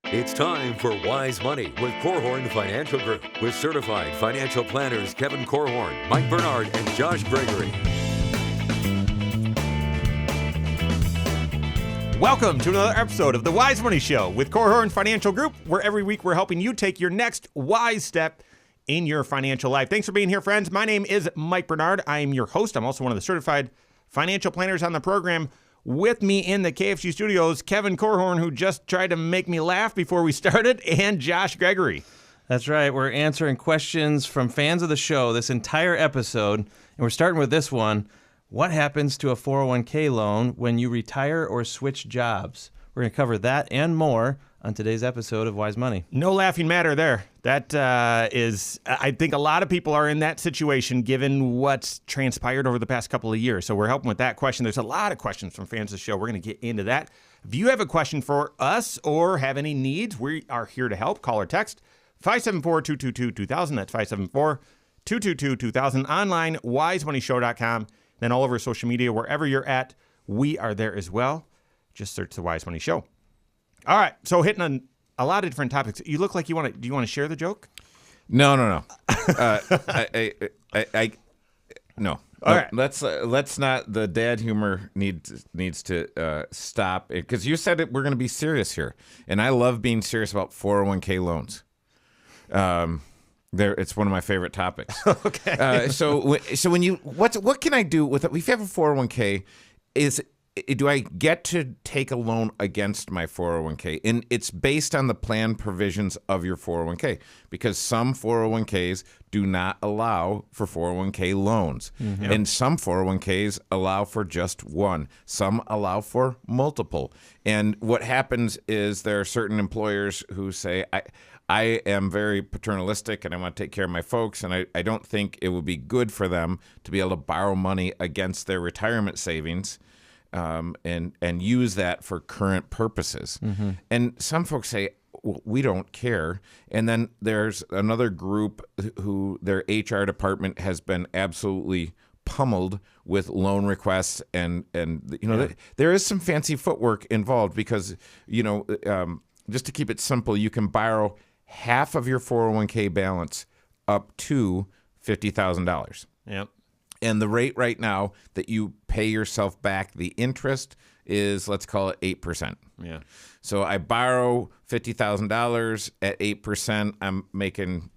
It's time for Wise Money with Korhorn Financial Group with certified financial planners Kevin Korhorn, Mike Bernard, and Josh Gregory. Welcome to another episode of the Wise Money Show with Korhorn Financial Group, where every week we're helping you take your next wise step in your financial life. Thanks for being here, friends. My name is Mike Bernard. I am your host. I'm also one of the certified financial planners on the program. With me in the KFG studios, Kevin Korhorn, who just tried to make me laugh before we started, and Josh Gregory. That's right. We're answering questions from fans of the show this entire episode, and we're starting with this one. What happens to a 401k loan when you retire or switch jobs? We're going to cover that and more on today's episode of Wise Money. No laughing matter there. That is, I think a lot of people are in that situation given what's transpired over the past couple of years. So we're helping with that question. There's a lot of questions from fans of the show. We're going to get into that. If you have a question for us or have any needs, we are here to help. Call or text 574-222-2000. That's 574-222-2000. Online, wisemoneyshow.com. Then all over social media, wherever you're at, we are there as well. Just search the Wise Money Show. All right, so hitting on a lot of different topics. You look like you want to. Do you want to share the joke? No. No. All right. Let's not. The dad humor needs to stop because you said it. We're going to be serious here, and I love being serious about 401k loans. It's one of my favorite topics. Okay. So when you what can I do with it? If you have a 401k, do I get to take a loan against my 401k? And it's based on the plan provisions of your 401k because some 401ks do not allow for 401k loans. Mm-hmm. And some 401ks allow for just one. Some allow for multiple. And what happens is there are certain employers who say, I am very paternalistic and I want to take care of my folks, and I don't think it would be good for them to be able to borrow money against their retirement savings and use that for current purposes. Mm-hmm. And some folks say, well, we don't care. And then there's another group who their HR department has been absolutely pummeled with loan requests and there is some fancy footwork involved because, just to keep it simple, you can borrow half of your 401k balance up to $50,000. Yep. And the rate right now that you pay yourself back, the interest is, let's call it 8%. Yeah. So I borrow $50,000 at 8%. I'm making,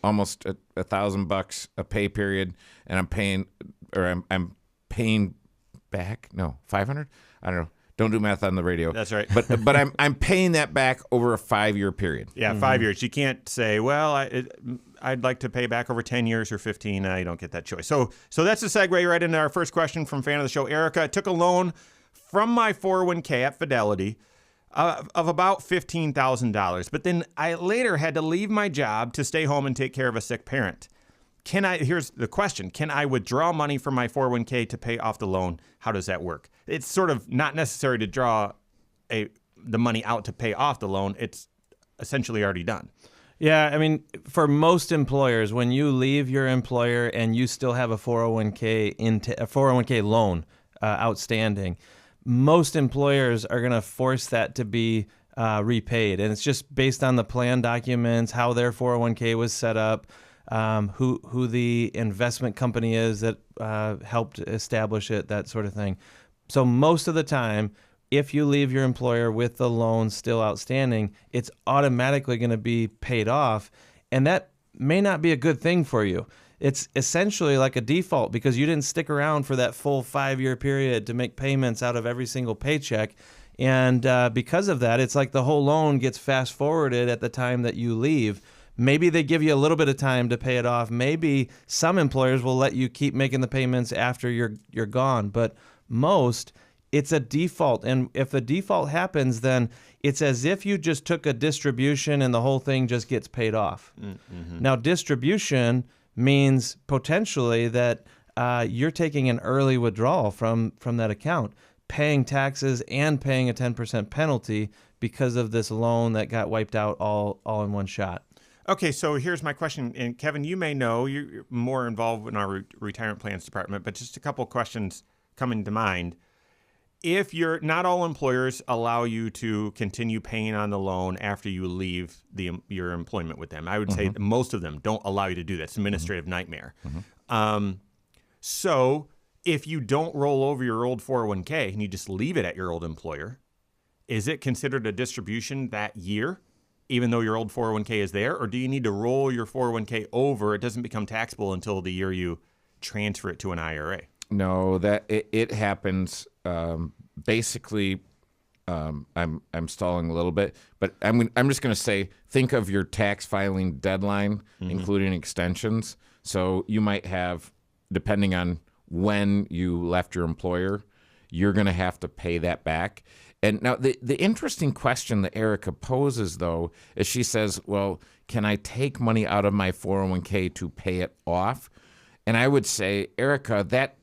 almost $1,000 a pay period, and I'm paying back. No, 500. I don't know. Don't do math on the radio. That's right. But I'm paying that back over a 5-year period. Yeah, 5 years. You can't say, well, I'd like to pay back over 10 years or 15. You don't get that choice. So that's a segue right into our first question from fan of the show, Erica. I took a loan from my 401k at Fidelity of about $15,000. But then I later had to leave my job to stay home and take care of a sick parent. Here's the question. Can I withdraw money from my 401k to pay off the loan? How does that work? It's sort of not necessary to draw the money out to pay off the loan. It's essentially already done. Yeah, I mean, for most employers, when you leave your employer and you still have a 401k loan outstanding, most employers are going to force that to be repaid. And it's just based on the plan documents, how their 401k was set up, who the investment company is that helped establish it, that sort of thing. So most of the time, if you leave your employer with the loan still outstanding, it's automatically going to be paid off, and that may not be a good thing for you. It's essentially like a default because you didn't stick around for that full 5-year period to make payments out of every single paycheck, and because of that, it's like the whole loan gets fast-forwarded at the time that you leave. Maybe they give you a little bit of time to pay it off. Maybe some employers will let you keep making the payments after you're gone, but most, it's a default. And if the default happens, then it's as if you just took a distribution and the whole thing just gets paid off. Mm-hmm. Now, distribution means potentially that you're taking an early withdrawal from that account, paying taxes and paying a 10% penalty because of this loan that got wiped out all in one shot. Okay, so here's my question. And Kevin, you may know, you're more involved in our retirement plans department, but just a couple of questions coming to mind. if you're not all employers allow you to continue paying on the loan after you leave your employment with them. I would say most of them don't allow you to do that. It's an administrative nightmare. So if you don't roll over your old 401k and you just leave it at your old employer, is it considered a distribution that year, even though your old 401k is there? Or do you need to roll your 401k over? It doesn't become taxable until the year you transfer it to an IRA. No, that it happens. Basically, I'm stalling a little bit, but I'm just going to say, think of your tax filing deadline, including extensions. So you might have, depending on when you left your employer, you're going to have to pay that back. And now the interesting question that Erica poses, though, is she says, well, can I take money out of my 401k to pay it off? And I would say, Erica, that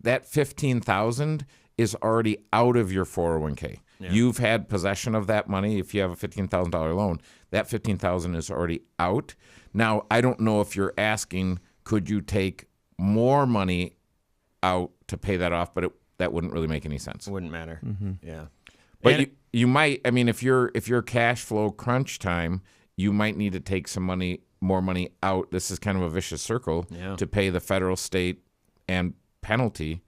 $15,000 is already out of your 401k. Yeah. You've had possession of that money. If you have a $15,000 loan, that $15,000 is already out. Now, I don't know if you're asking, could you take more money out to pay that off, but that wouldn't really make any sense. It wouldn't matter. Yeah. But you might, I mean, if you're cash flow crunch time, you might need to take more money out. This is kind of a vicious circle to pay the federal, state, and penalty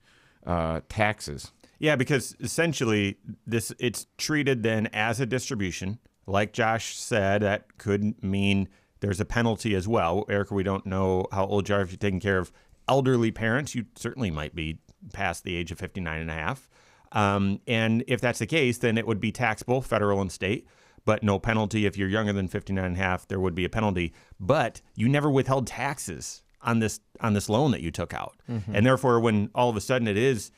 taxes. Yeah, because essentially it's treated then as a distribution. Like Josh said, that could mean there's a penalty as well. Erica, we don't know how old you are. If you're taking care of elderly parents, you certainly might be past the age of 59 and a half. And if that's the case, then it would be taxable, federal and state, but no penalty. If you're younger than 59 and a half, there would be a penalty. But you never withheld taxes on this loan that you took out. And therefore, when all of a sudden it is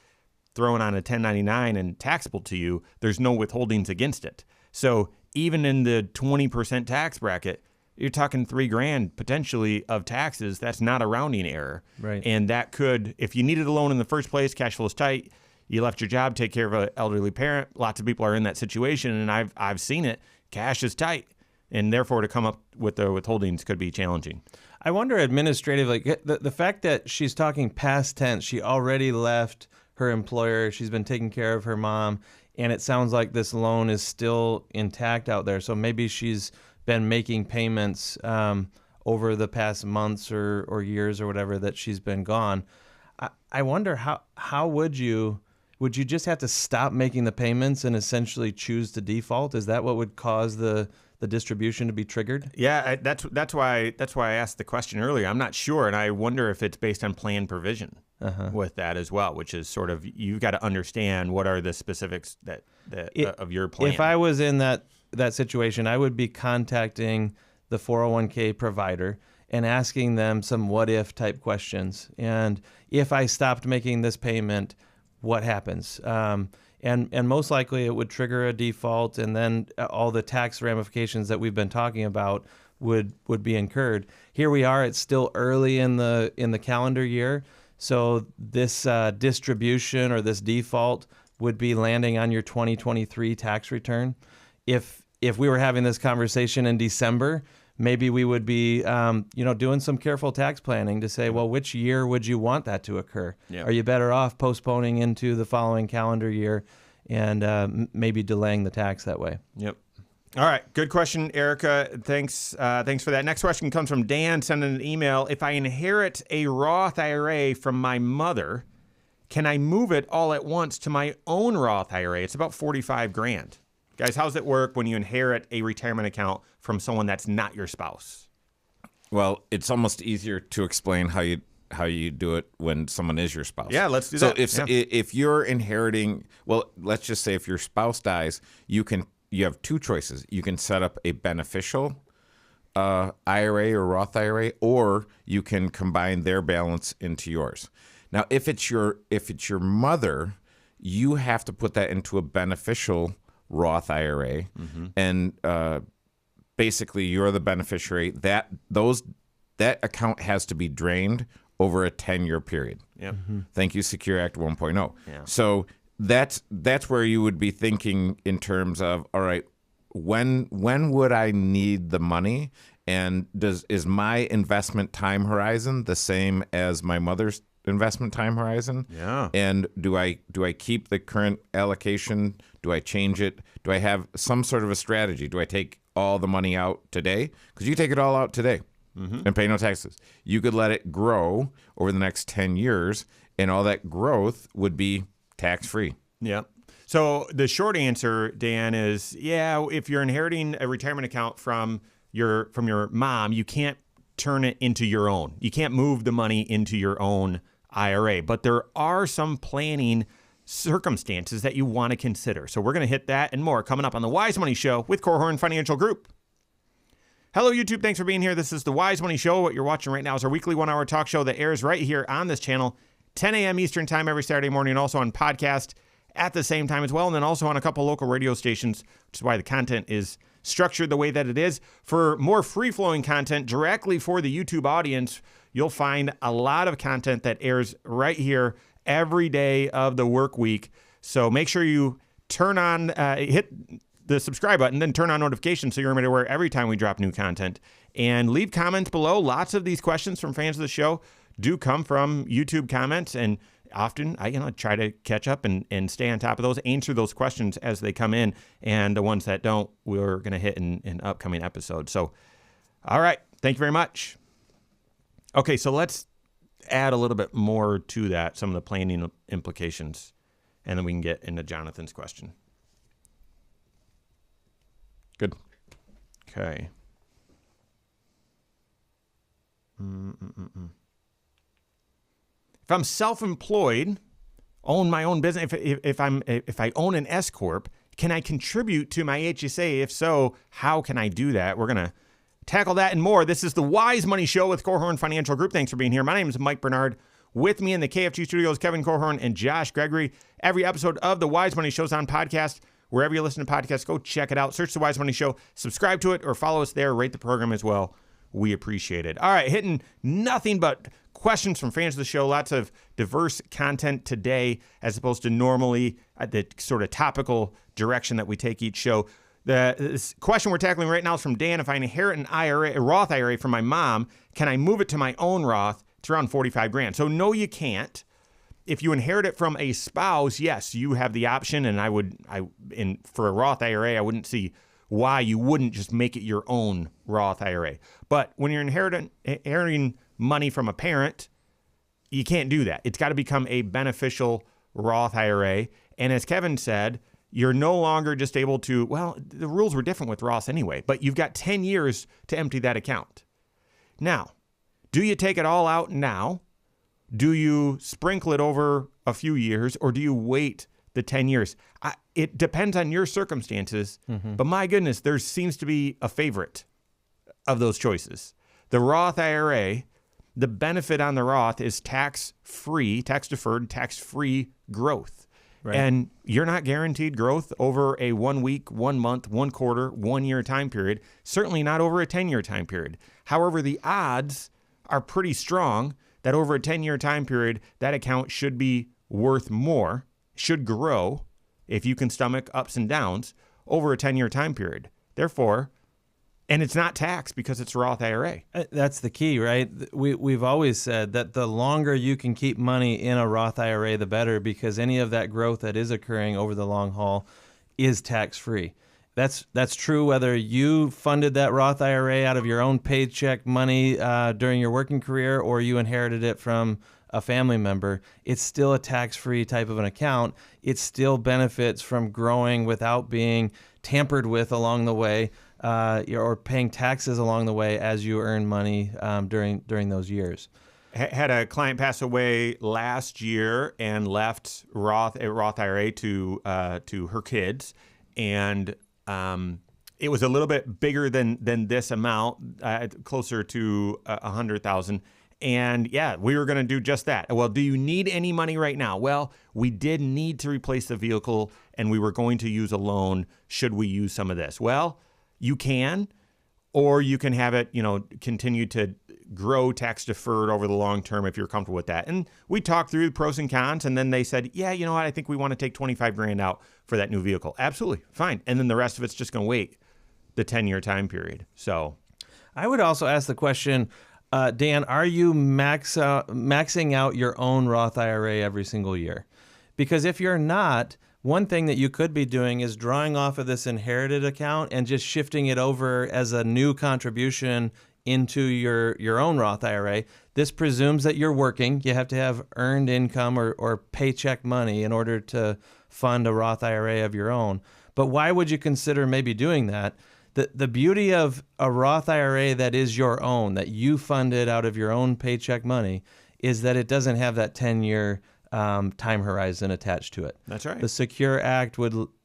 thrown on a 1099 and taxable to you, there's no withholdings against it. So even in the 20% tax bracket, you're talking $3,000 potentially of taxes. That's not a rounding error. Right. And that could, if you needed a loan in the first place, cash flow is tight, you left your job, take care of an elderly parent. Lots of people are in that situation, and I've seen it. Cash is tight, and therefore to come up with the withholdings could be challenging. I wonder administratively, the fact that she's talking past tense, she already left her employer, she's been taking care of her mom, and it sounds like this loan is still intact out there. So maybe she's been making payments over the past months or years or whatever that she's been gone. I wonder how would you just have to stop making the payments and essentially choose to default? Is that what would cause the distribution to be triggered? Yeah, that's why I asked the question earlier. I'm not sure, and I wonder if it's based on plan provision with that as well, which is sort of, you've got to understand what are the specifics of your plan. If I was in that situation, I would be contacting the 401k provider and asking them some what-if type questions. And if I stopped making this payment, what happens? And most likely it would trigger a default, and then all the tax ramifications that we've been talking about would be incurred. Here we are; it's still early in the calendar year, so this distribution or this default would be landing on your 2023 tax return. If we were having this conversation in December, maybe we would be, doing some careful tax planning to say, well, which year would you want that to occur? Yeah. Are you better off postponing into the following calendar year and maybe delaying the tax that way? Yep. All right. Good question, Erica. Thanks for that. Next question comes from Dan, sending an email. If I inherit a Roth IRA from my mother, can I move it all at once to my own Roth IRA? It's about $45,000. Guys, how's it work when you inherit a retirement account from someone that's not your spouse? Well, it's almost easier to explain how you do it when someone is your spouse. Yeah, let's do that. So if you're inheriting, well, let's just say if your spouse dies, you have two choices. You can set up a beneficial IRA or Roth IRA, or you can combine their balance into yours. Now, if it's your mother, you have to put that into a beneficial Roth IRA, and basically you're the beneficiary. That account has to be drained over a 10-year period. Yep. Thank you, Secure Act 1.0. Yeah. So that's where you would be thinking in terms of, all right, when would I need the money, and is my investment time horizon the same as my mother's investment time horizon? Yeah. And do I keep the current allocation? Do I change it? Do I have some sort of a strategy? Do I take all the money out today? Because you take it all out today and pay no taxes. You could let it grow over the next 10 years, and all that growth would be tax-free. Yeah. So the short answer, Dan, is if you're inheriting a retirement account from your mom, you can't turn it into your own. You can't move the money into your own IRA. But there are some planning circumstances that you want to consider. So we're going to hit that and more coming up on the Wise Money Show with Korhorn Financial Group. Hello, YouTube. Thanks for being here. This is the Wise Money Show. What you're watching right now is our weekly 1-hour talk show that airs right here on this channel, 10 a.m. Eastern Time every Saturday morning, and also on podcast at the same time as well, and then also on a couple local radio stations, which is why the content is structured the way that it is. For more free-flowing content directly for the YouTube audience, you'll find a lot of content that airs right here every day of the work week. So make sure you turn on, hit the subscribe button, then turn on notifications so you're made aware every time we drop new content. And leave comments below. Lots of these questions from fans of the show do come from YouTube comments, and often I try to catch up and stay on top of those, answer those questions as they come in, and the ones that don't, we're going to hit in upcoming episodes. So, all right. Thank you very much. Okay, so let's add a little bit more to that, some of the planning implications, and then we can get into Jonathan's question. Good. Okay. If I'm self-employed, own my own business, if I own an S corp, can I contribute to my HSA? If so, how can I do that? We're gonna tackle that and more. This is the Wise Money Show with Korhorn Financial Group. Thanks for being here. My name is Mike Bernard. With me in the KFG studios, Kevin Korhorn and Josh Gregory. Every episode of the Wise Money Show is on podcast. Wherever you listen to podcasts, go check it out. Search the Wise Money Show, subscribe to it, or follow us there. Rate the program as well. We appreciate it. All right, hitting nothing but questions from fans of the show. Lots of diverse content today, as opposed to normally the sort of topical direction that we take each show. This question we're tackling right now is from Dan. If I inherit an IRA, a Roth IRA from my mom, can I move it to my own Roth? It's around $45,000. So no, you can't. If you inherit it from a spouse, yes, you have the option. And for a Roth IRA, I wouldn't see why you wouldn't just make it your own Roth IRA. But when you're inheriting money from a parent, you can't do that. It's got to become a beneficial Roth IRA. And as Kevin said, you're no longer just able to, well, the rules were different with Roths anyway, but you've got 10 years to empty that account. Now, do you take it all out now? Do you sprinkle it over a few years, or do you wait the 10 years? It depends on your circumstances, but my goodness, there seems to be a favorite of those choices. The Roth IRA, the benefit on the Roth is tax-free, tax-deferred, tax-free growth. Right. And you're not guaranteed growth over a 1 week, 1 month, 1 quarter, 1 year time period, certainly not over a 10-year time period. However, the odds are pretty strong that over a 10-year time period, that account should be worth more, should grow, if you can stomach ups and downs, over a 10-year time period. Therefore, and it's not taxed because it's a Roth IRA. That's the key, right? We've always said that the longer you can keep money in a Roth IRA, the better, because any of that growth that is occurring over the long haul is tax-free. That's true whether you funded that Roth IRA out of your own paycheck money during your working career or you inherited it from a family member. It's still a tax-free type of an account. It still benefits from growing without being tampered with along the way, or paying taxes along the way as you earn money during those years. Had a client pass away last year and left a Roth IRA to her kids, and it was a little bit bigger than this amount, closer to $100,000. And yeah, we were going to do just that. Well, do you need any money right now? Well, we did need to replace the vehicle, and we were going to use a loan. Should we use some of this? Well, you can, or you can have it, continue to grow tax deferred over the long term if you're comfortable with that. And we talked through the pros and cons, and then they said, yeah, you know what? I think we want to take $25,000 out for that new vehicle. Absolutely, fine. And then the rest of it's just going to wait the 10-year time period. So I would also ask the question, Dan, are you maxing out your own Roth IRA every single year? Because if you're not, one thing that you could be doing is drawing off of this inherited account and just shifting it over as a new contribution into your own Roth IRA. This presumes that you're working. You have to have earned income or paycheck money in order to fund a Roth IRA of your own. But why would you consider maybe doing that? The beauty of a Roth IRA that is your own, that you funded out of your own paycheck money, is that it doesn't have that 10-year time horizon attached to it. That's right. The Secure Act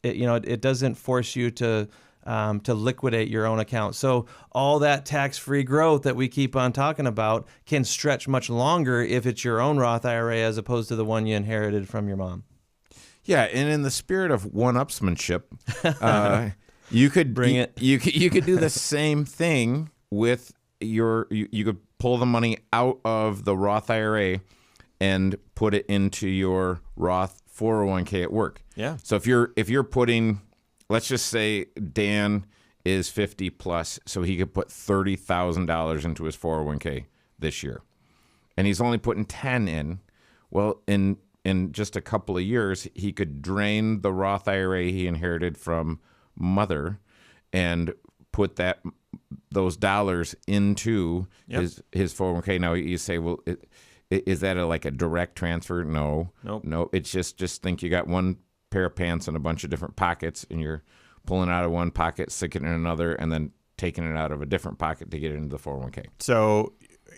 it doesn't force you to liquidate your own account. So all that tax-free growth that we keep on talking about can stretch much longer if it's your own Roth IRA as opposed to the one you inherited from your mom. Yeah, and in the spirit of one-upsmanship, you could Bring it. You could do the same thing with you could pull the money out of the Roth IRA and put it into your Roth 401k at work. Yeah. So if you're putting, let's just say Dan is 50 plus, so he could put $30,000 into his 401k this year, and he's only putting 10 in. Well, in just a couple of years, he could drain the Roth IRA he inherited from mother and put those dollars into his 401k. Now you say, well, is that like a direct transfer? No. Nope. No. It's just think you got one pair of pants in a bunch of different pockets, and you're pulling out of one pocket, sticking it in another, and then taking it out of a different pocket to get it into the 401k. So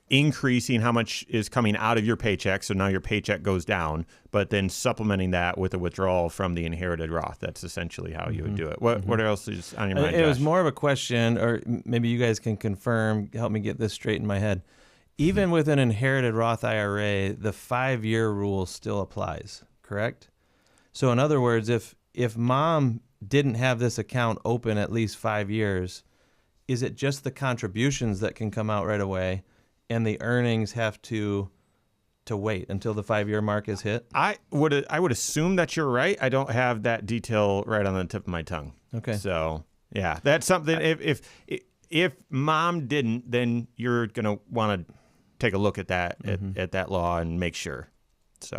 increasing how much is coming out of your paycheck, so now your paycheck goes down, but then supplementing that with a withdrawal from the inherited Roth. That's essentially how you would do it. What else is on your mind, It was Josh? more of a question, or maybe you guys can confirm, help me get this straight in my head. Even with an inherited Roth IRA, the 5-year rule still applies, correct? So in other words, if mom didn't have this account open at least 5 years, is it just the contributions that can come out right away and the earnings have to wait until the 5-year mark is hit? I would assume that you're right. I don't have that detail right on the tip of my tongue. Okay. So yeah, that's something. If mom didn't, then you're gonna want to take a look at that at that law and make sure. So,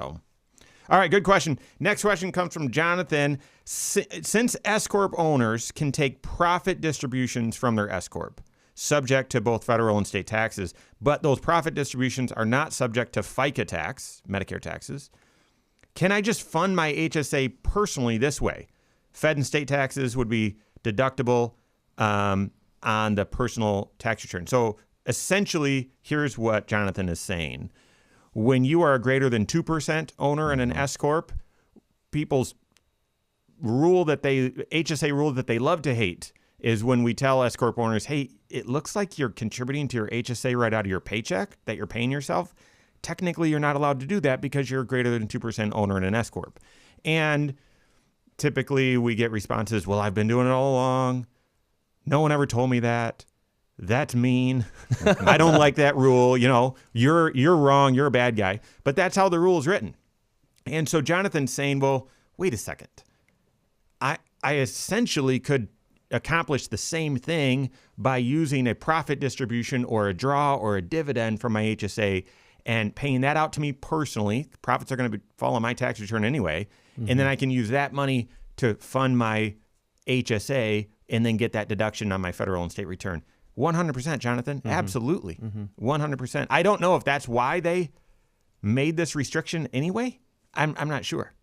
all right, good question. Next question comes from Jonathan. Since S corp owners can take profit distributions from their S corp, subject to both federal and state taxes, but those profit distributions are not subject to FICA tax, Medicare taxes, can I just fund my HSA personally this way? Fed and state taxes would be deductible on the personal tax return. So essentially, here's what Jonathan is saying. When you are a greater than 2% owner in an S corp, people's HSA rule that they love to hate is when we tell S corp owners, hey, it looks like you're contributing to your HSA right out of your paycheck that you're paying yourself. Technically, you're not allowed to do that because you're greater than 2% owner in an S corp. And typically we get responses, well, I've been doing it all along. No one ever told me that. That's mean. I don't like that rule. You're wrong. You're a bad guy. But that's how the rule is written. And so Jonathan's saying, well, wait a second. I essentially could accomplish the same thing by using a profit distribution or a draw or a dividend from my HSA and paying that out to me personally. Profits are going to fall on my tax return anyway. And then I can use that money to fund my HSA and then get that deduction on my federal and state return. 100%, Jonathan. Absolutely. 100%. I don't know if that's why they made this restriction anyway. I'm not sure.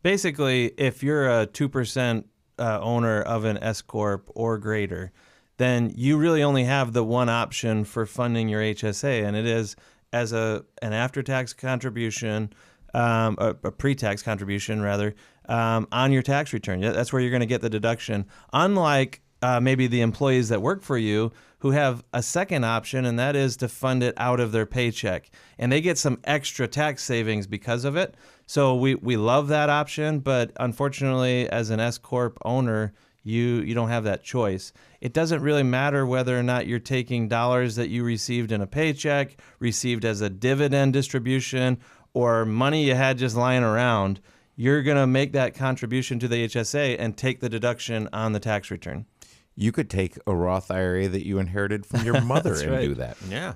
Basically, if you're a 2% owner of an S corp or greater, then you really only have the one option for funding your HSA, and it is as an after-tax contribution, a pre-tax contribution rather, on your tax return. That's where you're going to get the deduction. Unlike maybe the employees that work for you who have a second option, and that is to fund it out of their paycheck. And they get some extra tax savings because of it. So we love that option, but unfortunately, as an S corp owner, you don't have that choice. It doesn't really matter whether or not you're taking dollars that you received in a paycheck, received as a dividend distribution, or money you had just lying around. You're going to make that contribution to the HSA and take the deduction on the tax return. You could take a Roth IRA that you inherited from your mother and right. do that. Yeah.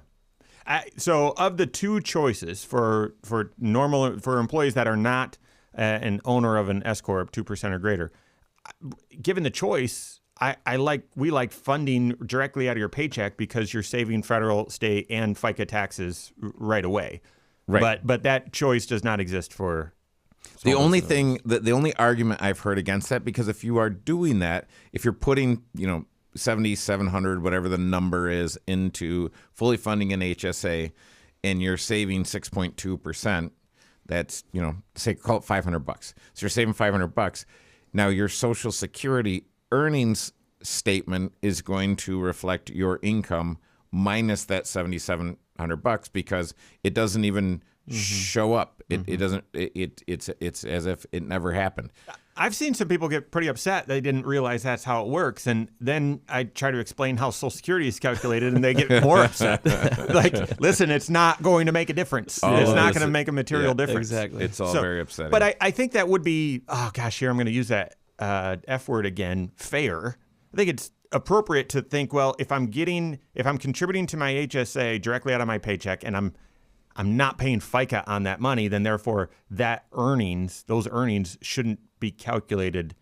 So of the two choices for employees that are not an owner of an S corp, 2% or greater, given the choice, we like funding directly out of your paycheck because you're saving federal, state, and FICA taxes right away. Right. But that choice does not exist for the only thing, the only argument I've heard against that, because if you are doing that, if you're putting, 7,700, whatever the number is, into fully funding an HSA, and you're saving 6.2%, that's, say, call it $500. So you're saving $500. Now your Social Security earnings statement is going to reflect your income minus that $7,700 because it doesn't even show up. It doesn't. It's as if it never happened. I've seen some people get pretty upset they didn't realize that's how it works, and then I try to explain how Social Security is calculated, and they get more upset. Like, listen, it's not going to make a difference. It's not going to make a material difference. Exactly. It's all very upsetting. But I think that would be, here I'm going to use that F word again, fair. I think it's appropriate to think, well, if I'm contributing to my HSA directly out of my paycheck, and I'm not paying FICA on that money, then therefore those earnings shouldn't be calculated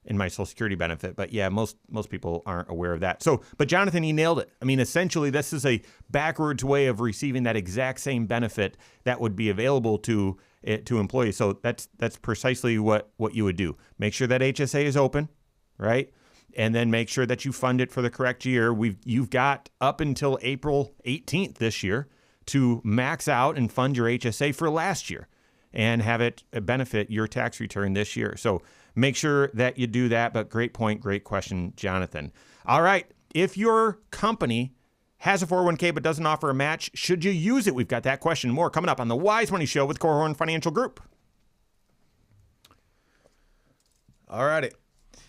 in my Social Security benefit. But yeah, most people aren't aware of that. So, but Jonathan, he nailed it. I mean, essentially, this is a backwards way of receiving that exact same benefit that would be available to employees. So that's precisely what you would do. Make sure that HSA is open, right? And then make sure that you fund it for the correct year. You've got up until April 18th this year to max out and fund your HSA for last year and have it benefit your tax return this year. So make sure that you do that. But great point, great question, Jonathan. All right. If your company has a 401k but doesn't offer a match, should you use it? We've got that question and more coming up on the Wise Money Show with Korhorn Financial Group. All righty.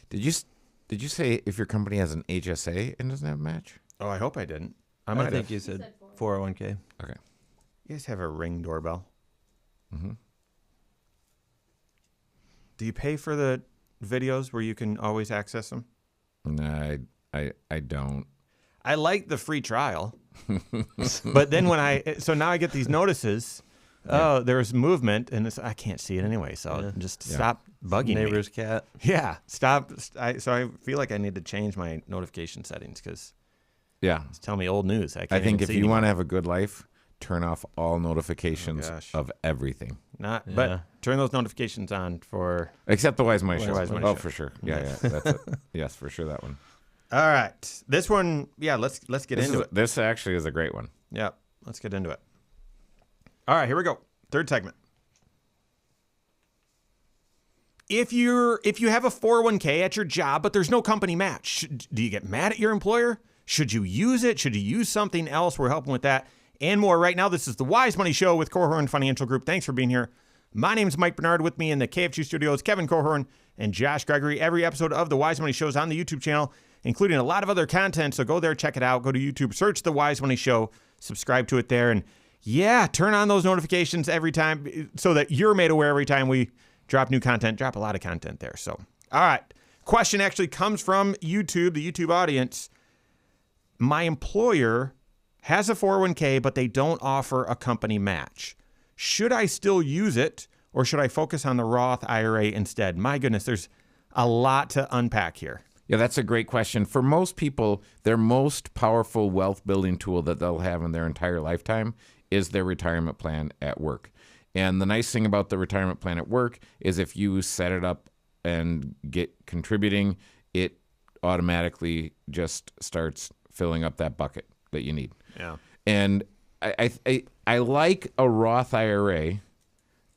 Did you say if your company has an HSA and doesn't have a match? Oh, I hope I didn't. I think you said 401k. Okay. You guys have a Ring doorbell? Mm-hmm. Do you pay for the videos where you can always access them? No, I don't. I like the free trial, but then now I get these notices. Oh, there's movement, and I can't see it anyway. So just stop bugging Neighbor's me. cat. Yeah, stop. So I feel like I need to change my notification settings because it's telling me old news. I think if you want to have a good life, turn off all notifications of everything. But turn those notifications on for except the Wise Money Show. Wise Money Show. For sure. Yeah, that's it. Yes, for sure, that one. All right, this one. Yeah, let's get into it. This actually is a great one. Yeah, let's get into it. All right, here we go. Third segment. If you have a 401k at your job, but there's no company match, do you get mad at your employer? Should you use it? Should you use something else? We're helping with that and more right now. This is the Wise Money Show with Korhorn Financial Group. Thanks for being here. My name is Mike Bernard. With me in the KFG studios, Kevin Korhorn and Josh Gregory. Every episode of the Wise Money Show is on the YouTube channel, including a lot of other content. So go there, check it out. Go to YouTube, search the Wise Money Show, subscribe to it there, and turn on those notifications every time so that you're made aware every time we drop new content. Drop a lot of content there. So, all right. Question actually comes from YouTube, the YouTube audience. My employer has a 401k, but they don't offer a company match. Should I still use it, or should I focus on the Roth IRA instead? My goodness, there's a lot to unpack here. Yeah, that's a great question. For most people, their most powerful wealth building tool that they'll have in their entire lifetime is their retirement plan at work. And the nice thing about the retirement plan at work is if you set it up and get contributing, it automatically just starts filling up that bucket that you need. Yeah. And I like a Roth IRA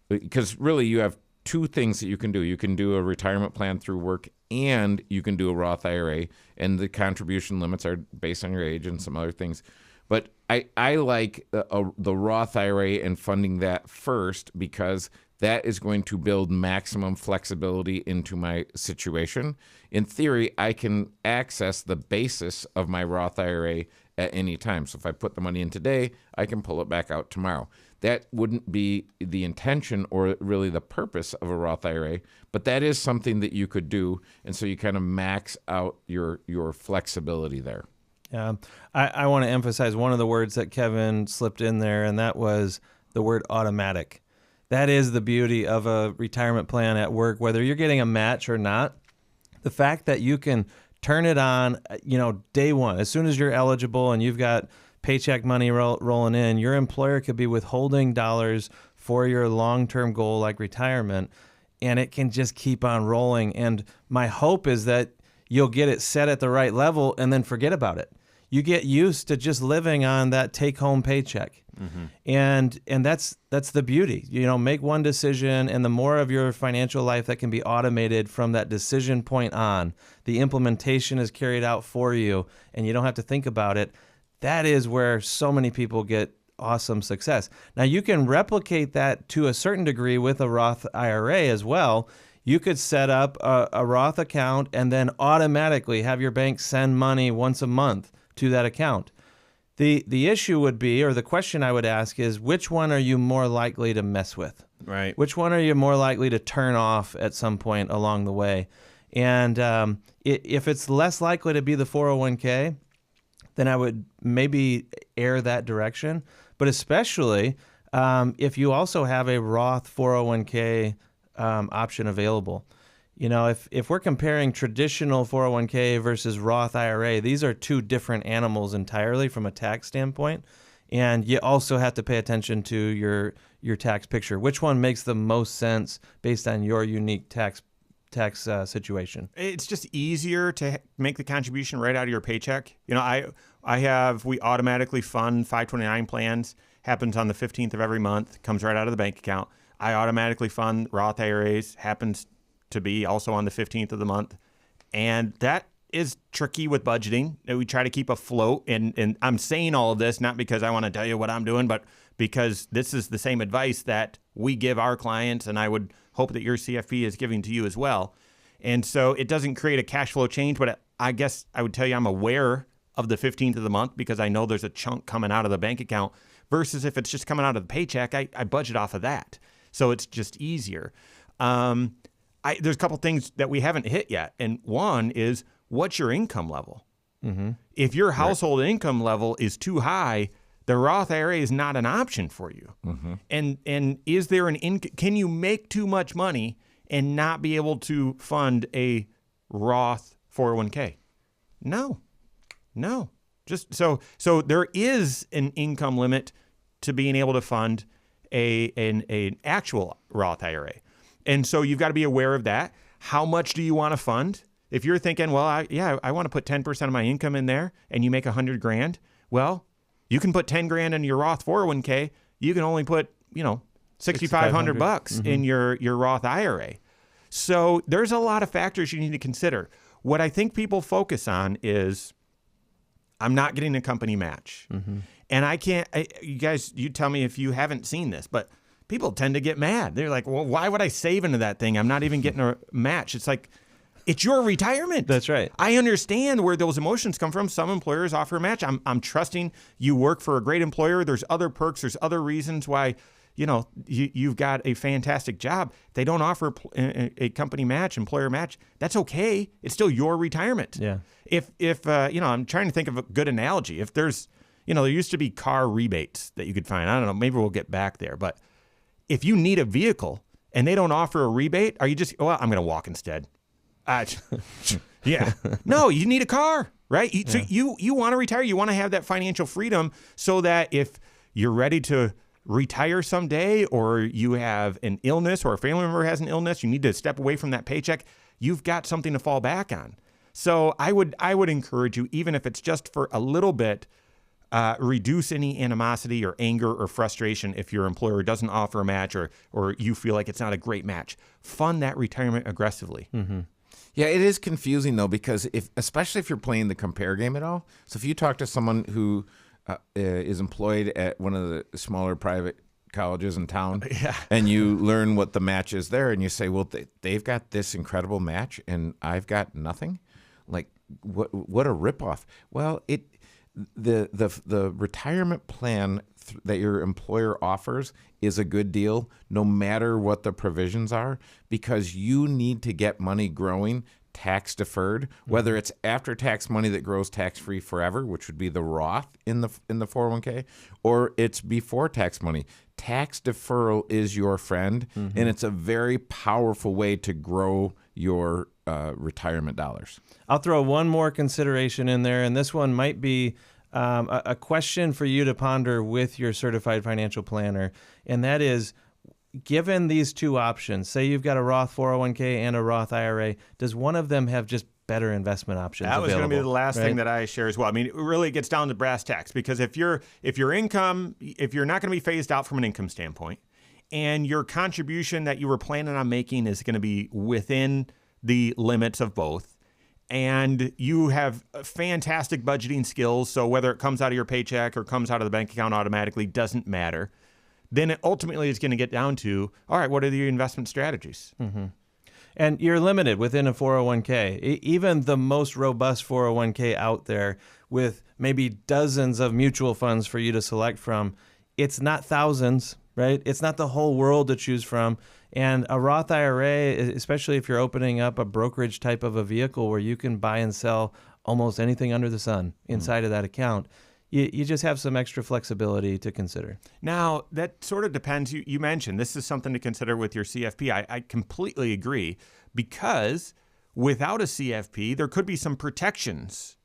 because really you have two things that you can do. You can do a retirement plan through work and you can do a Roth IRA, and the contribution limits are based on your age and some other things. But I like the Roth IRA and funding that first because that is going to build maximum flexibility into my situation. In theory, I can access the basis of my Roth IRA at any time. So if I put the money in today, I can pull it back out tomorrow. That wouldn't be the intention or really the purpose of a Roth IRA, but that is something that you could do. And so you kind of max out your flexibility there. I want to emphasize one of the words that Kevin slipped in there, and that was the word automatic. That is the beauty of a retirement plan at work, whether you're getting a match or not. The fact that you can turn it on, day one, as soon as you're eligible and you've got paycheck money rolling in, your employer could be withholding dollars for your long-term goal like retirement, and it can just keep on rolling. And my hope is that you'll get it set at the right level and then forget about it. You get used to just living on that take-home paycheck. Mm-hmm. And that's the beauty. Make one decision, and the more of your financial life that can be automated from that decision point on, the implementation is carried out for you, and you don't have to think about it. That is where so many people get awesome success. Now, you can replicate that to a certain degree with a Roth IRA as well. You could set up a Roth account and then automatically have your bank send money once a month to that account. The issue would be, or the question I would ask is, which one are you more likely to mess with? Right. Which one are you more likely to turn off at some point along the way? And if it's less likely to be the 401k, then I would maybe err that direction. But especially if you also have a Roth 401k option available. If we're comparing traditional 401k versus Roth IRA, these are two different animals entirely from a tax standpoint. And you also have to pay attention to your tax picture. Which one makes the most sense based on your unique tax situation? It's just easier to make the contribution right out of your paycheck. We automatically fund 529 plans, happens on the 15th of every month, comes right out of the bank account. I automatically fund Roth IRAs, happens to be also on the 15th of the month. And that is tricky with budgeting. We try to keep afloat. And I'm saying all of this not because I want to tell you what I'm doing, but because this is the same advice that we give our clients, and I would hope that your CFP is giving to you as well. And so it doesn't create a cash flow change, but I guess I would tell you I'm aware of the 15th of the month because I know there's a chunk coming out of the bank account, versus if it's just coming out of the paycheck, I budget off of that. So it's just easier. There's a couple things that we haven't hit yet. And one is, what's your income level? Mm-hmm. If your household income level is too high, the Roth IRA is not an option for you. Mm-hmm. And is there can you make too much money and not be able to fund a Roth 401k? No. Just so there is an income limit to being able to fund an actual Roth IRA. And so you've got to be aware of that. How much do you want to fund? If you're thinking, well, I want to put 10% of my income in there, and you make $100,000, well, you can put 10 grand in your Roth 401k. You can only put, $6,500 bucks in your Roth IRA. So there's a lot of factors you need to consider. What I think people focus on is, I'm not getting a company match. Mm-hmm. And you guys, you tell me if you haven't seen this, but people tend to get mad. They're like, well, why would I save into that thing? I'm not even getting a match. It's like, it's your retirement. That's right. I understand where those emotions come from. Some employers offer a match. I'm trusting you work for a great employer. There's other perks. There's other reasons why, you've got a fantastic job. They don't offer a company match, employer match. That's okay. It's still your retirement. Yeah. If I'm trying to think of a good analogy. If there's, there used to be car rebates that you could find. I don't know. Maybe we'll get back there. But if you need a vehicle and they don't offer a rebate, are you just, I'm going to walk instead? Yeah. No, you need a car, right? So you want to retire. You want to have that financial freedom so that if you're ready to retire someday, or you have an illness, or a family member has an illness, you need to step away from that paycheck, you've got something to fall back on. So I would encourage you, even if it's just for a little bit, reduce any animosity or anger or frustration if your employer doesn't offer a match, or you feel like it's not a great match. Fund that retirement aggressively. Mm-hmm. Yeah, it is confusing though, because especially if you're playing the compare game at all. So if you talk to someone who is employed at one of the smaller private colleges in town, and you learn what the match is there, and you say, well, they've got this incredible match and I've got nothing. Like, what a ripoff. Well, the retirement plan that your employer offers is a good deal no matter what the provisions are, because you need to get money growing tax deferred, whether it's after tax money that grows tax free forever, which would be the Roth in the 401k, or it's before tax money. Tax deferral is your friend, and it's a very powerful way to grow your retirement dollars. I'll throw one more consideration in there, and this one might be a question for you to ponder with your certified financial planner, and that is, given these two options, say you've got a Roth 401k and a Roth IRA, does one of them have just better investment options That was available? going to be the last right? thing that I share as well. I mean, it really gets down to brass tacks, because if your income, if you're not going to be phased out from an income standpoint, and your contribution that you were planning on making is going to be within the limits of both, and you have fantastic budgeting skills, so whether it comes out of your paycheck or comes out of the bank account automatically doesn't matter, then it ultimately is going to get down to, all right, what are the investment strategies? And you're limited within a 401k. Even the most robust 401k out there with maybe dozens of mutual funds for you to select from, it's not thousands, right? It's not the whole world to choose from. And a Roth IRA, especially if you're opening up a brokerage type of a vehicle where you can buy and sell almost anything under the sun inside of that account, you just have some extra flexibility to consider. Now, that sort of depends. You mentioned this is something to consider with your CFP. I completely agree, because without a CFP, there could be some protections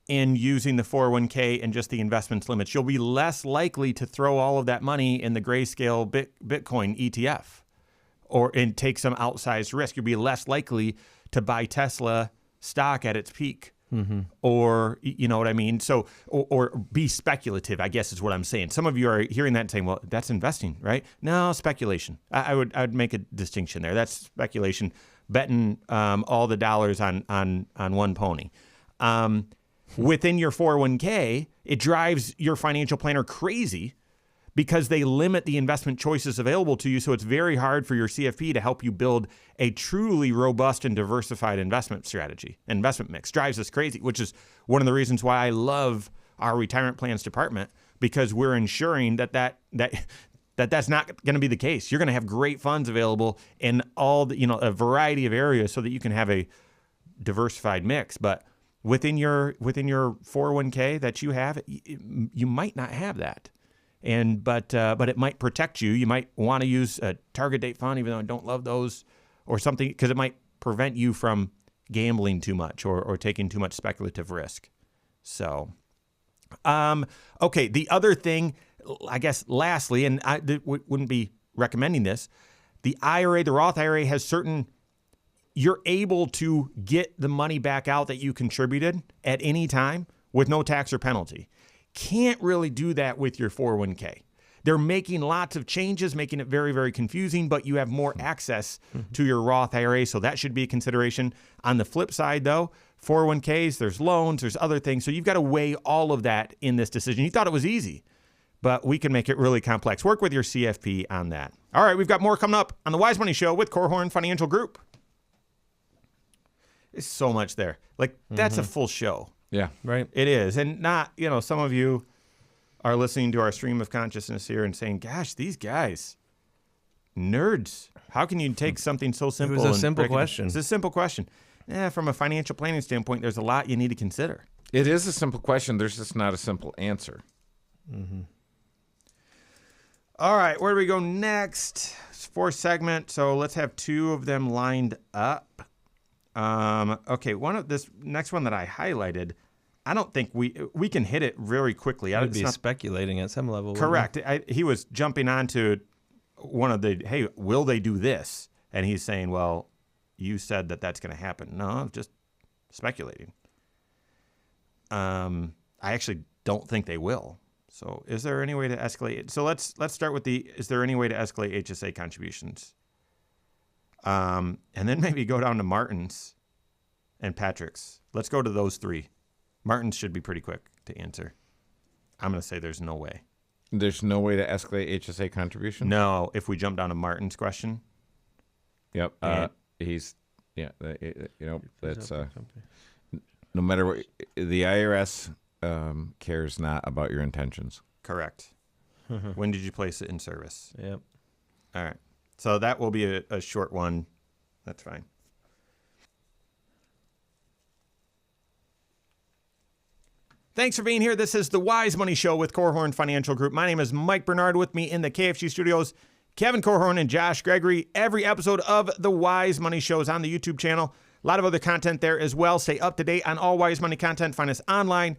in using the 401k and just the investments limits. You'll be less likely to throw all of that money in the grayscale Bitcoin ETF and take some outsized risk. You'll be less likely to buy Tesla stock at its peak. Or, you know what I mean? So, or be speculative, I guess is what I'm saying. Some of you are hearing that and saying, well, that's investing, right? No, speculation. I would make a distinction there. That's speculation, betting all the dollars on one pony. Within your 401k, it drives your financial planner crazy, because they limit the investment choices available to you. So it's very hard for your CFP to help you build a truly robust and diversified investment strategy. Investment mix drives us crazy, which is one of the reasons why I love our retirement plans department, because we're ensuring that's not going to be the case. You're going to have great funds available in all the, a variety of areas, so that you can have a diversified mix. But within your 401k that you have, you might not have that. But it might protect you. You might want to use a target date fund, even though I don't love those, or something, because it might prevent you from gambling too much or taking too much speculative risk. So, okay. The other thing, I guess, lastly, and I wouldn't be recommending this, the IRA, the Roth IRA has you're able to get the money back out that you contributed at any time with no tax or penalty. Can't really do that with your 401k. They're making lots of changes, making it very, very confusing, but you have more access to your Roth IRA, so that should be a consideration. On the flip side, though, 401ks, there's loans, there's other things, so you've got to weigh all of that in this decision. You thought it was easy, but we can make it really complex. Work with your CFP on that. All right, we've got more coming up on the Wise Money Show with Korhorn Financial Group. There's so much there. That's a full show. Yeah. Right. It is. And not, some of you are listening to our stream of consciousness here and saying, gosh, these guys, nerds. How can you take something so simple? It was a and simple break it down? question. It's a simple question. From a financial planning standpoint, there's a lot you need to consider. It is a simple question. There's just not a simple answer. All right, where do we go next? It's 4th segment, so let's have 2 of them lined up. Okay, this next one that I highlighted, I don't think we can hit it very quickly. I'd be speculating at some level. Correct. He was jumping onto one of the, hey, will they do this? And he's saying, well, you said that's going to happen. No, I'm just speculating. I actually don't think they will. So is there any way to escalate it? So let's start with is there any way to escalate HSA contributions? And then maybe go down to Martin's and Patrick's. Let's go to those 3. Martin's should be pretty quick to answer. I'm going to say there's no way. There's no way to escalate HSA contribution? No, if we jump down to Martin's question. Yep. That's no matter what, the IRS cares not about your intentions. Correct. When did you place it in service? Yep. All right. So that will be a short one. That's fine. Thanks for being here. This is the Wise Money Show with Korhorn Financial Group. My name is Mike Bernard. With me in the KFG studios, Kevin Korhorn and Josh Gregory. Every episode of the Wise Money Show is on the YouTube channel. A lot of other content there as well. Stay up to date on all Wise Money content. Find us online,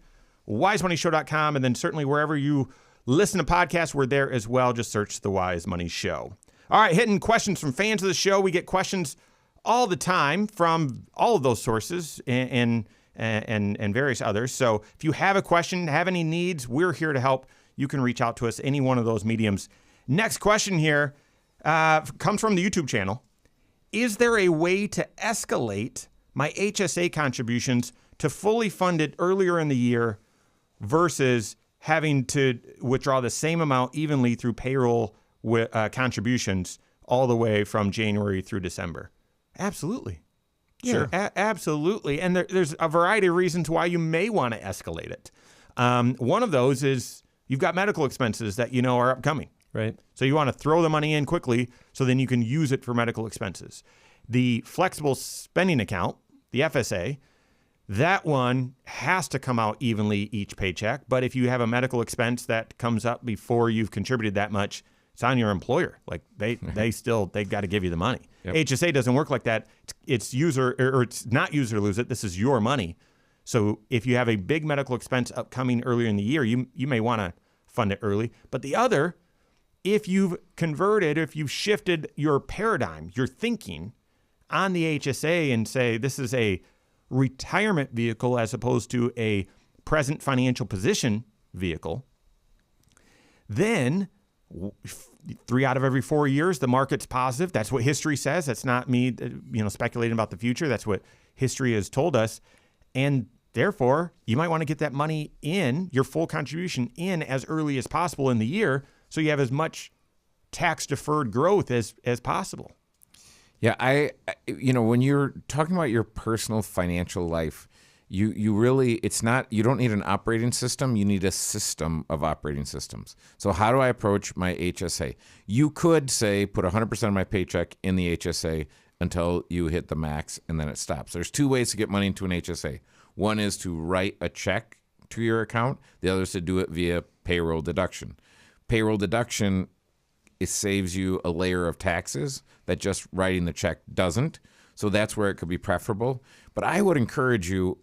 wisemoneyshow.com, and then certainly wherever you listen to podcasts, we're there as well. Just search the Wise Money Show. All right, hitting questions from fans of the show. We get questions all the time from all of those sources and various others. So if you have a question, have any needs, we're here to help. You can reach out to us any one of those mediums. Next question here comes from the YouTube channel. Is there a way to escalate my HSA contributions to fully fund it earlier in the year versus having to withdraw the same amount evenly through payroll contributions all the way from January through December? Absolutely. Sure. Absolutely. And there's a variety of reasons why you may want to escalate it. One of those is you've got medical expenses that you know are upcoming. Right. So you want to throw the money in quickly so then you can use it for medical expenses. The flexible spending account, the FSA, that one has to come out evenly each paycheck. But if you have a medical expense that comes up before you've contributed that much, it's on your employer. Like they got to give you the money. Yep. HSA doesn't work like that. It's not use or lose it. This is your money. So if you have a big medical expense upcoming earlier in the year, you may want to fund it early. But the other, if you've converted, if you've shifted your paradigm, your thinking on the HSA and say this is a retirement vehicle as opposed to a present financial position vehicle, then 3 out of every 4 years, the market's positive. That's what history says. That's not me, speculating about the future. That's what history has told us. And therefore, you might want to get that money in, your full contribution in as early as possible in the year so you have as much tax-deferred growth as possible. Yeah, when you're talking about your personal financial life, you really, you don't need an operating system, you need a system of operating systems. So how do I approach my HSA? You could say, put 100% of my paycheck in the HSA until you hit the max and then it stops. There's 2 ways to get money into an HSA. One is to write a check to your account. The other is to do it via payroll deduction. Payroll deduction, it saves you a layer of taxes that just writing the check doesn't. So that's where it could be preferable. But I would encourage you,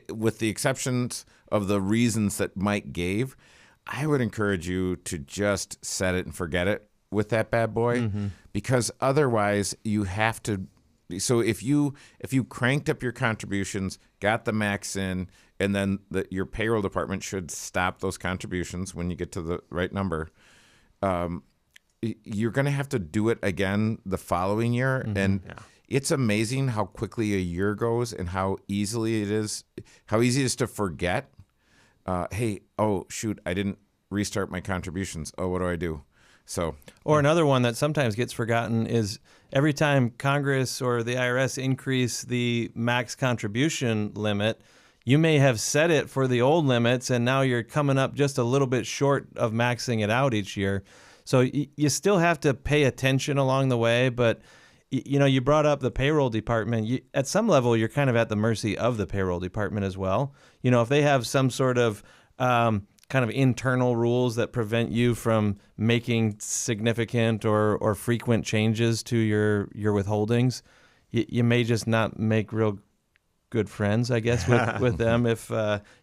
with the exceptions of the reasons that Mike gave, I would encourage you to just set it and forget it with that bad boy, because otherwise you have to. So if you cranked up your contributions, got the max in, and then your payroll department should stop those contributions when you get to the right number. You're going to have to do it again the following year. And it's amazing how quickly a year goes and how easy it is to forget. Hey, oh, shoot, I didn't restart my contributions. Oh, what do I do? So, or another one that sometimes gets forgotten is every time Congress or the IRS increase the max contribution limit, you may have set it for the old limits, and now you're coming up just a little bit short of maxing it out each year. So you still have to pay attention along the way, but you brought up the payroll department. At some level, you're kind of at the mercy of the payroll department as well. If they have some sort of kind of internal rules that prevent you from making significant or frequent changes to your withholdings, you may just not make real good friends, I guess, with them if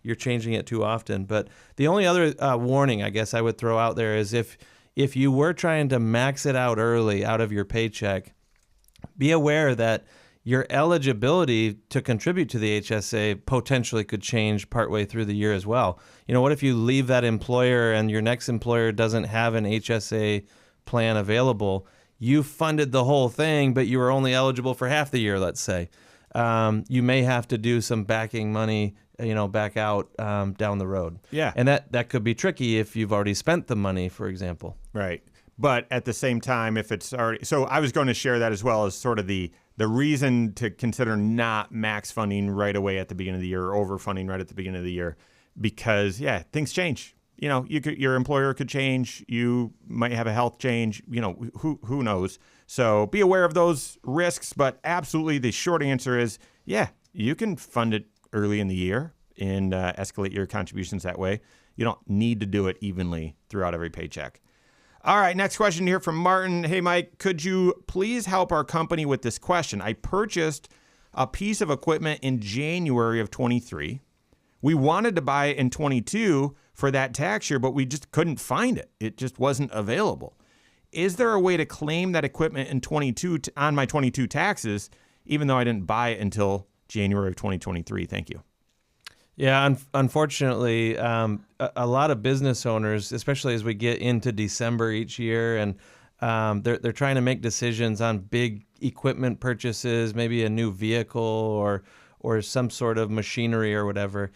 you're changing it too often. But the only other warning, I guess, I would throw out there is if you were trying to max it out early out of your paycheck, be aware that your eligibility to contribute to the HSA potentially could change partway through the year as well. What if you leave that employer and your next employer doesn't have an HSA plan available? You funded the whole thing, but you were only eligible for half the year, let's say. You may have to do some backing money, back out down the road. Yeah. And that could be tricky if you've already spent the money, for example. Right. But at the same time, if it's already... So I was going to share that as well as sort of the reason to consider not max funding right away at the beginning of the year or overfunding right at the beginning of the year. Because, things change. Your employer could change. You might have a health change. Who knows? So be aware of those risks. But absolutely, the short answer is, you can fund it early in the year and escalate your contributions that way. You don't need to do it evenly throughout every paycheck. All right, next question here from Martin. Hey, Mike, could you please help our company with this question? I purchased a piece of equipment in January of 23. We wanted to buy it in 22 for that tax year, but we just couldn't find it. It just wasn't available. Is there a way to claim that equipment in 22 on my 22 taxes, even though I didn't buy it until January of 2023? Thank you. Yeah, unfortunately, a lot of business owners, especially as we get into December each year, and they're trying to make decisions on big equipment purchases, maybe a new vehicle or some sort of machinery or whatever.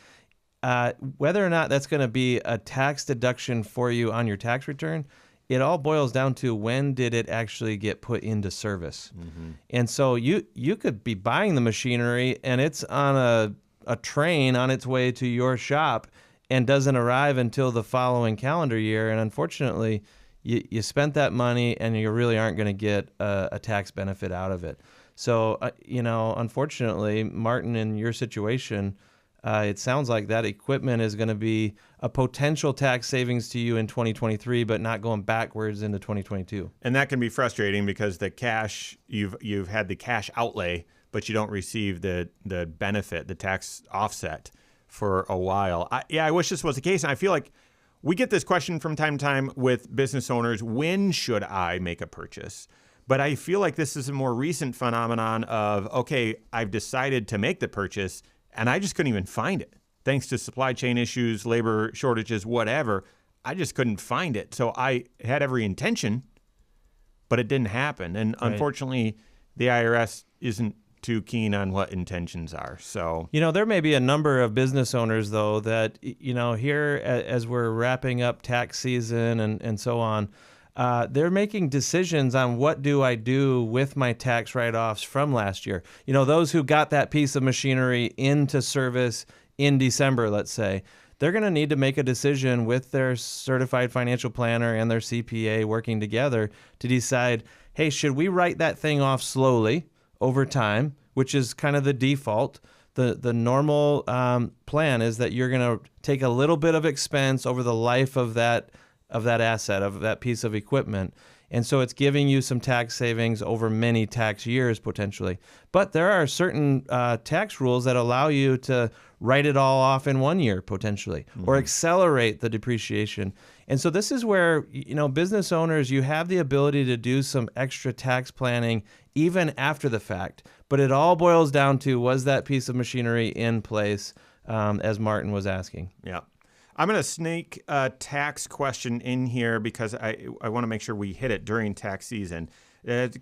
Whether or not that's going to be a tax deduction for you on your tax return, it all boils down to when did it actually get put into service. Mm-hmm. And so you could be buying the machinery and it's on a train on its way to your shop and doesn't arrive until the following calendar year. And unfortunately, you spent that money and you really aren't going to get a tax benefit out of it. So, unfortunately, Martin, in your situation, it sounds like that equipment is going to be a potential tax savings to you in 2023, but not going backwards into 2022. And that can be frustrating because the cash, you've had the cash outlay, but you don't receive the benefit, the tax offset for a while. I wish this was the case. And I feel like we get this question from time to time with business owners, when should I make a purchase? But I feel like this is a more recent phenomenon of, okay, I've decided to make the purchase and I just couldn't even find it. Thanks to supply chain issues, labor shortages, whatever, I just couldn't find it. So I had every intention, but it didn't happen. And Unfortunately, the IRS isn't too keen on what intentions are. So, there may be a number of business owners, though, that, here as we're wrapping up tax season and so on, they're making decisions on what do I do with my tax write-offs from last year. Those who got that piece of machinery into service in December, let's say, they're going to need to make a decision with their certified financial planner and their CPA working together to decide, hey, should we write that thing off slowly over time, which is kind of the default. The normal plan is that you're going to take a little bit of expense over the life of that asset, of that piece of equipment. And so it's giving you some tax savings over many tax years potentially. But there are certain tax rules that allow you to write it all off in 1 year potentially, or accelerate the depreciation. And so this is where, business owners, you have the ability to do some extra tax planning even after the fact. But it all boils down to, was that piece of machinery in place, as Martin was asking? Yeah. I'm going to sneak a tax question in here because I want to make sure we hit it during tax season.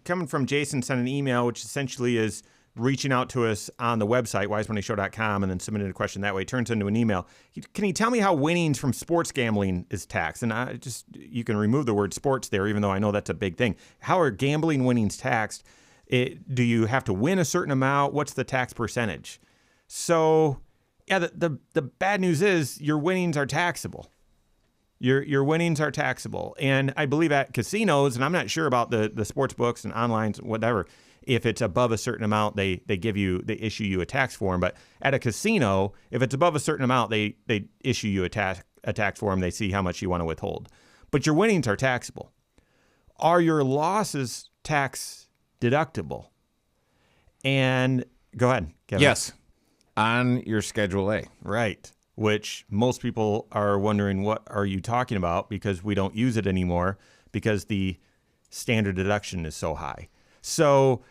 Coming from Jason, sent an email, which essentially is reaching out to us on the website, wisemoneyshow.com, and then submitting a question that way. It turns into an email. Can you tell me how winnings from sports gambling is taxed? And you can remove the word sports there, even though I know that's a big thing. How are gambling winnings taxed? Do you have to win a certain amount? What's the tax percentage? So, yeah, the bad news is your winnings are taxable. Your winnings are taxable. And I believe at casinos, and I'm not sure about the sports books and online, whatever, if it's above a certain amount, they issue you a tax form. But at a casino, if it's above a certain amount, they issue you a tax form. They see how much you want to withhold. But your winnings are taxable. Are your losses tax deductible? And go ahead, Kevin. Yes, on your Schedule A. Right, which most people are wondering, what are you talking about? Because we don't use it anymore because the standard deduction is so high. So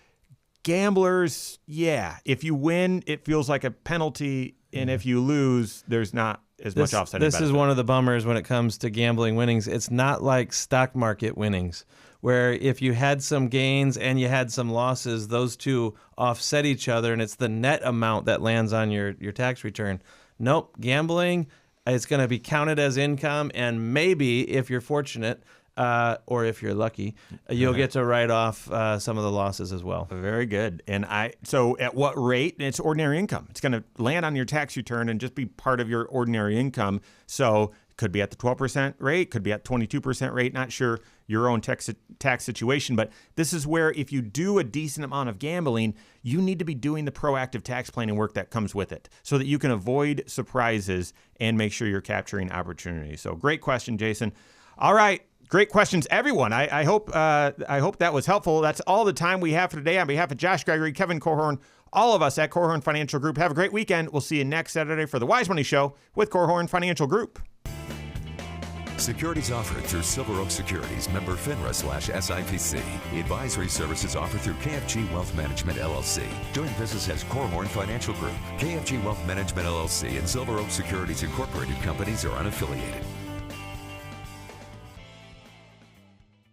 gamblers, if you win, it feels like a penalty. And if you lose, there's not as much offsetting benefit. This is one of the bummers when it comes to gambling winnings. It's not like stock market winnings, where if you had some gains and you had some losses, those two offset each other, and it's the net amount that lands on your tax return. Nope, gambling, it's going to be counted as income, and maybe, if you're fortunate, or if you're lucky, you'll get to write off some of the losses as well. Very good. And so at what rate? It's ordinary income. It's going to land on your tax return and just be part of your ordinary income. So it could be at the 12% rate, could be at 22% rate, not sure your own tax situation. But this is where if you do a decent amount of gambling, you need to be doing the proactive tax planning work that comes with it so that you can avoid surprises and make sure you're capturing opportunities. So great question, Jason. All right. Great questions, everyone. I hope that was helpful. That's all the time we have for today. On behalf of Josh Gregory, Kevin Korhorn, all of us at Korhorn Financial Group, have a great weekend. We'll see you next Saturday for the Wise Money Show with Korhorn Financial Group. Securities offered through Silver Oak Securities, member FINRA/SIPC. Advisory services offered through KFG Wealth Management, LLC. Doing business as Korhorn Financial Group. KFG Wealth Management, LLC and Silver Oak Securities Incorporated companies are unaffiliated.